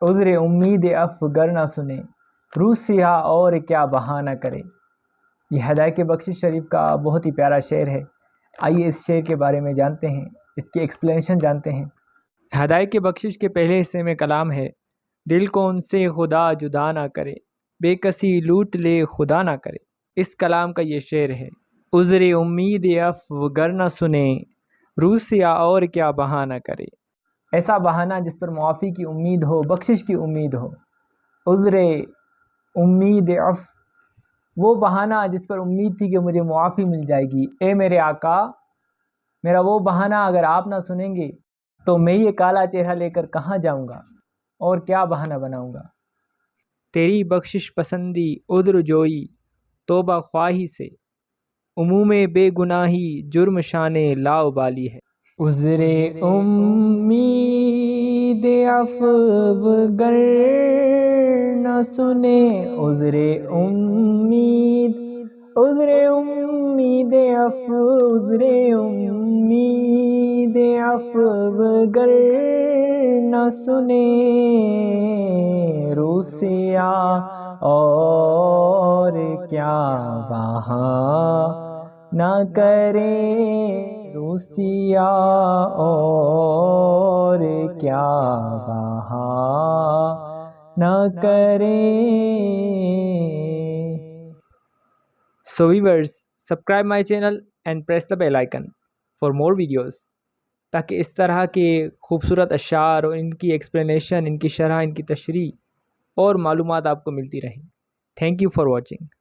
عذر امید افگر نہ سنے، روح سیاہ اور کیا بہانہ کرے۔ یہ ہدایت بخشش شریف کا بہت ہی پیارا شعر ہے۔ آئیے اس شعر کے بارے میں جانتے ہیں، اس کی ایکسپلینیشن جانتے ہیں۔ ہدایت بخشش کے پہلے حصے میں کلام ہے: دل کو ان سے خدا جدا نہ کرے، بے کسی لوٹ لے خدا نہ کرے۔ اس کلام کا یہ شعر ہے: عذر امید افگر نہ سنے، روح سیاہ اور کیا بہانہ کرے۔ ایسا بہانہ جس پر معافی کی امید ہو، بخشش کی امید ہو۔ عذر امید وہ بہانہ جس پر امید تھی کہ مجھے معافی مل جائے گی۔ اے میرے آقا، میرا وہ بہانہ اگر آپ نہ سنیں گے تو میں یہ کالا چہرہ لے کر کہاں جاؤں گا اور کیا بہانہ بناؤں گا۔ تیری بخشش پسندی عذر جوئی توبہ خواہی سے، عموم بے گناہی جرم شان لاابالی ہے۔ عذر امید افگر نہ سنے، عذر امید، عذر امید عذر امید افگر نہ سنے، روح سیاہ اور کیا بہانہ کرے، روح سیاہ اور کیا بہانہ کرے۔ So viewers, subscribe my channel and press the bell icon for more videos تاکہ اس طرح کے خوبصورت اشعار اور ان کی ایکسپلینیشن، ان کی شرح، ان کی تشریح اور معلومات آپ کو ملتی رہیں۔ Thank you for watching.